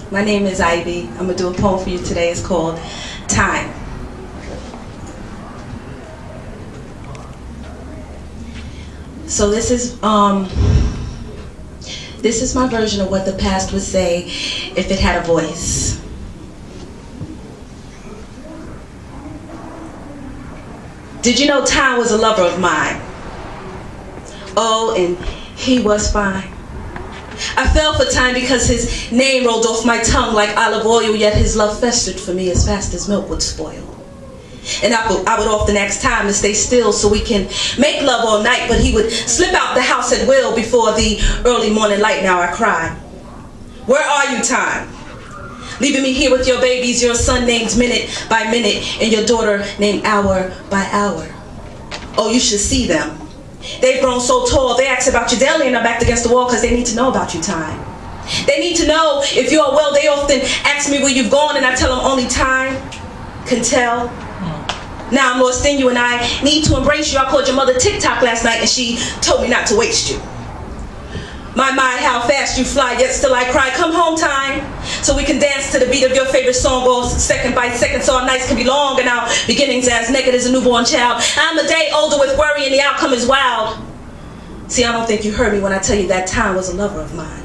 My name is Ivy. I'm going to do a poem for you today. It's called Time. So this is my version of what the past would say if it had a voice. Did you know time was a lover of mine? Oh, and he was fine. I fell for time because his name rolled off my tongue like olive oil, yet his love festered for me as fast as milk would spoil. And I would often ask time to stay still so we can make love all night, but he would slip out the house at will before the early morning light. Now I cry, where are you, time? Leaving me here with your babies, your son named minute by minute, and your daughter named hour by hour. Oh, you should see them. They've grown so tall, they ask about you daily and I'm backed against the wall because they need to know about you, time. They need to know if you're well. They often ask me where you've gone and I tell them only time can tell. Now I'm lost in you and I need to embrace you. I called your mother TikTok last night and she told me not to waste you. My mind, how fast you fly, yet still I cry. Come home, time, so we can dance to the beat of your favorite song, go second by second, so our nights can be long and our beginnings as naked as a newborn child. I'm a day older with worry and the outcome is wild. See, I don't think you heard me when I tell you that time was a lover of mine.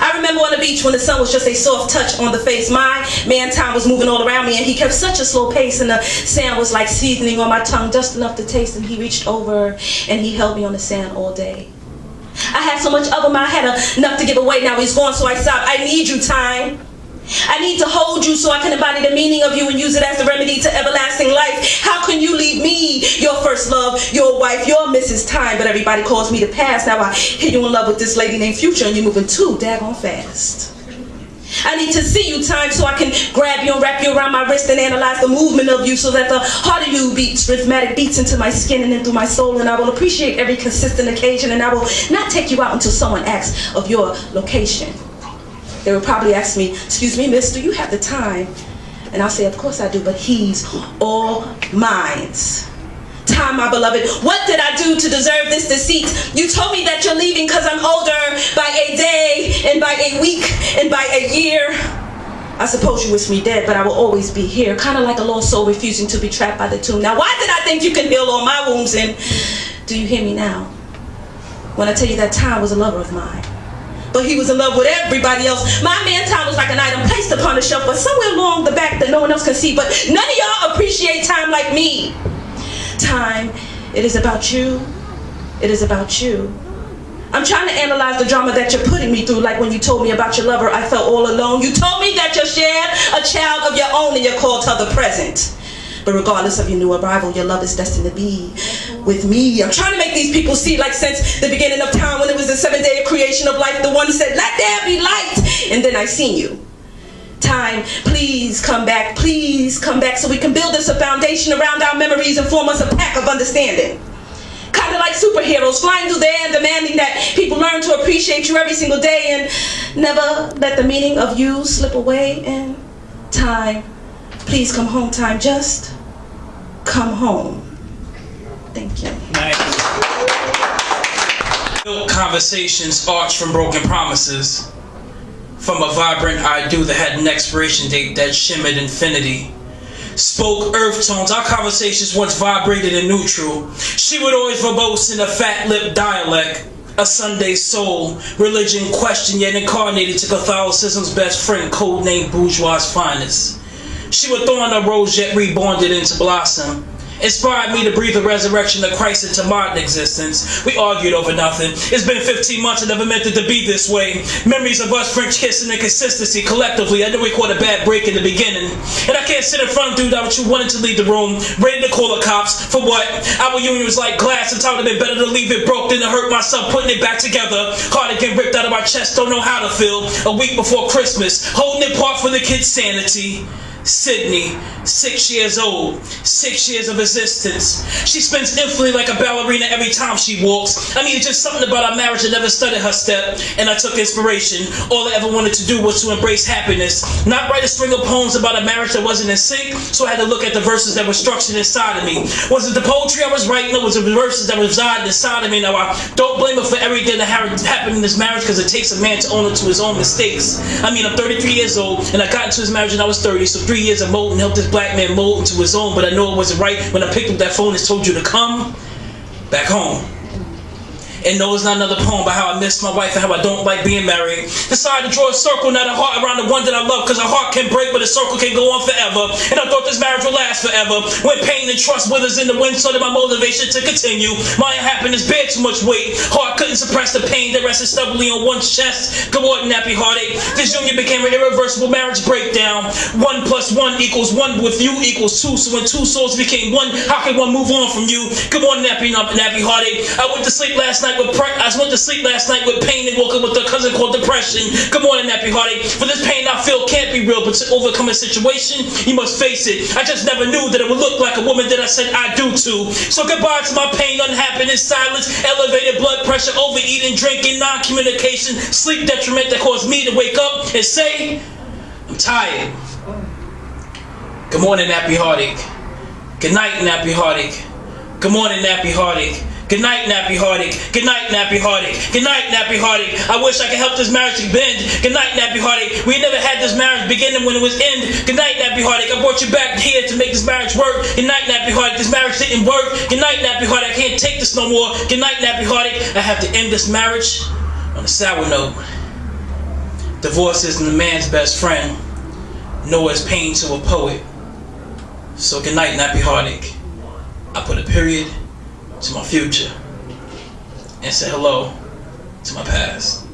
I remember on the beach when the sun was just a soft touch on the face. My man time was moving all around me and he kept such a slow pace and the sand was like seasoning on my tongue, just enough to taste, and he reached over and he held me on the sand all day. I had so much of him, I had enough to give away. Now he's gone, so I stopped. I need you, time. I need to hold you so I can embody the meaning of you and use it as the remedy to everlasting life. How can you leave me, your first love, your wife, your Mrs. Time? But everybody calls me the past. Now I hear you in love with this lady named Future and you're moving too daggone fast. I need to see you, time, so I can grab you and wrap you around my wrist and analyze the movement of you so that the heart of you beats, rhythmic beats into my skin and into my soul, and I will appreciate every consistent occasion and I will not take you out until someone asks of your location. They will probably ask me, excuse me, miss, do you have the time? And I'll say, of course I do, but he's all mine. Time, my beloved, what did I do to deserve this deceit? You told me that you're leaving because I'm older by a day and by a week and by a year. I suppose you wish me dead, but I will always be here, kind of like a lost soul refusing to be trapped by the tomb. Now, why did I think you can heal all my wounds? And do you hear me now? When I tell you that time was a lover of mine. But he was in love with everybody else. My man time was like an item placed upon a shelf, but somewhere along the back that no one else can see. But none of y'all appreciate time like me. Time, it is about you. It is about you. I'm trying to analyze the drama that you're putting me through, like when you told me about your lover, I felt all alone. You told me that you shared a child of your own and you called her the present. But regardless of your new arrival, your love is destined to be with me. I'm trying to make these people see, like since the beginning of time when it was the 7th day of creation of life, the one said, let there be light. And then I seen you. Time, please come back so we can build us a foundation around our memories and form us a pack of understanding. Kind of like superheroes flying through the air and demanding that people learn to appreciate you every single day and never let the meaning of you slip away. And time, please come home, time, just come home. Thank you. Nice. Built conversations arched from broken promises. From a vibrant I do that had an expiration date that shimmered infinity. Spoke earth tones, our conversations once vibrated in neutral. She would always verbose in a fat lip dialect. A Sunday soul, religion questioned yet incarnated to Catholicism's best friend, codenamed bourgeois' finest. She would thorn a rose yet rebonded into blossom. Inspired me to breathe a resurrection of Christ into modern existence. We argued over nothing. It's been 15 months and never meant it to be this way. Memories of us French kissing and consistency collectively. I knew we caught a bad break in the beginning. And I can't sit in front of dude that you wanted to leave the room, ready to call the cops. For what? Our union was like glass. Sometimes it would have been better to leave it broke than to hurt myself putting it back together. Heart again ripped out of my chest, don't know how to feel. A week before Christmas, holding it apart for the kids' sanity. Sydney, 6 years old, 6 years of existence. She spins infinitely like a ballerina every time she walks. I mean, it's just something about our marriage that never studied her step, and I took inspiration. All I ever wanted to do was to embrace happiness, not write a string of poems about a marriage that wasn't in sync, so I had to look at the verses that were structured inside of me. Was it the poetry I was writing, or was it the verses that resided inside of me? Now, I don't blame her for everything that happened in this marriage, because it takes a man to own up to his own mistakes. I mean, I'm 33 years old, and I got into this marriage when I was 30, so 3 years of molding helped this black man mold into his own, but I know it wasn't right when I picked up that phone and told you to come back home. And no, it's not another poem about how I miss my wife and how I don't like being married. Decided to draw a circle, not a heart, around the one that I love, because a heart can break, but a circle can go on forever. And I thought this marriage would last forever. When pain and trust withers in the wind, so that my motivation to continue. My unhappiness bear too much weight. Heart couldn't suppress the pain that rested stubbornly on one's chest. Good morning, nappy heartache. This union became an irreversible marriage breakdown. 1 + 1 = 1 with you equals 2. So when two souls became one, how can one move on from you? Good morning, nappy heartache. I went to sleep last night with pain and woke up with a cousin called depression. Good morning, nappy heartache. For this pain I feel can't be real, but to overcome a situation, you must face it. I just never knew that it would look like a woman that I said I do to. So goodbye to my pain, unhappiness, silence, elevated blood pressure, overeating, drinking, non-communication, sleep detriment that caused me to wake up and say, I'm tired. Good morning, nappy heartache. Good night, nappy heartache. Good morning, nappy heartache. Good night, nappy heartache. Good night, nappy heartache. Good night, nappy heartache. I wish I could help this marriage to bend. Good night, nappy heartache. We never had this marriage beginning when it was end. Good night, nappy heartache. I brought you back here to make this marriage work. Good night, nappy heartache. This marriage didn't work. Good night, nappy heartache. I can't take this no more. Good night, nappy heartache. I have to end this marriage on a sour note. Divorce isn't a man's best friend, nor is pain to a poet. So good night, nappy heartache. I put a period to my future and say hello to my past.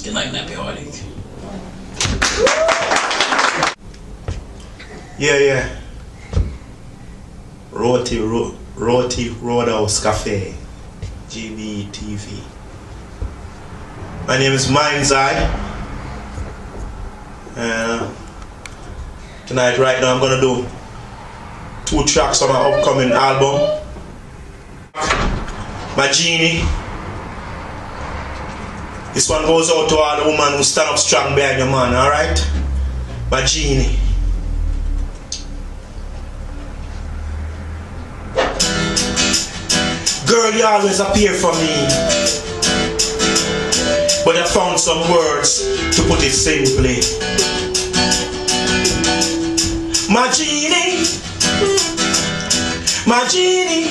Good night, nappy heartache. Yeah. Roti Roadhouse Cafe, GBETV. My name is Mind's Eye. Tonight, right now, I'm gonna do 2 tracks on my upcoming album. My Genie. This one goes out to all the women who stand up strong behind your man, alright? My Genie. Girl, you always appear for me, but I found some words to put it simply. My Genie, my Genie.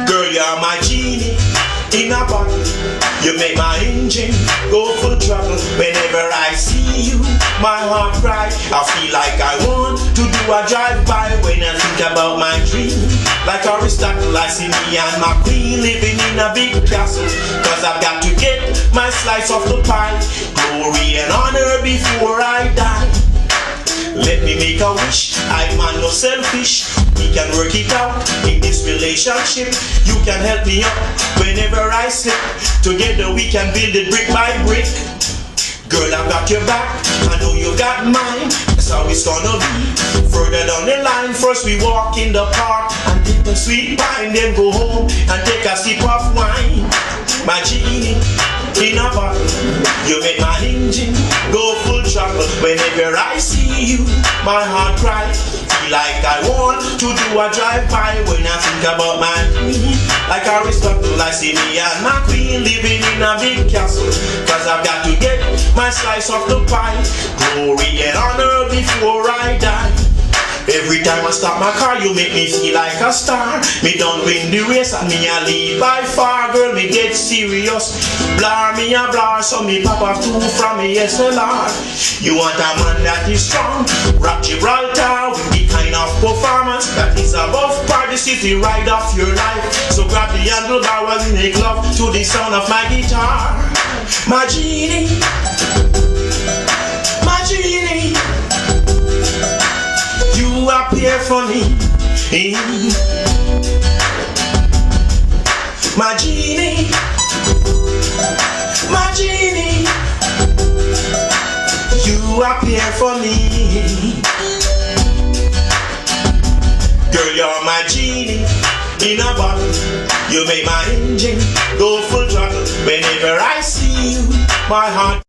Girl, you're my genie in a bottle. You make my engine go full throttle. Whenever I see you, my heart cries. I feel like I want to do a drive-by when I think about my dream. Like Aristotle, I see me and my queen living in a big castle. Cause I've got to get my slice of the pie. Glory and honor before I die. Let me make a wish, I'm no selfish. We can work it out in this relationship. You can help me up whenever I slip. Together we can build it brick by brick. Girl, I've got your back, I know you got mine. That's how it's gonna be. Further down the line, first we walk in the park and take a sweet pine, then go home and take a sip of wine. My genie in a bottle, you make my engine go full throttle. Whenever I see you, my heart cries. Feel like I want to do a drive-by when I think about my queen. Like Aristotle, I see me and my queen living in a big castle. Cause I've got to get my slice of the pie. Glory and honor before I die. Every time I stop my car, you make me feel like a star. Me don't win the race and me a lead by far. Girl, me get serious. Blar me a blar, so me pop off 2 from me SLR. You want a man that is strong, rock Gibraltar, with the kind of performance that is above par. This is the ride of your life. So grab the handlebar while we make love to the sound of my guitar. My genie, my genie, you appear for me. My genie, my genie, you appear for me. Girl, you're my genie in a bottle. You make my engine go full throttle. Whenever I see you, my heart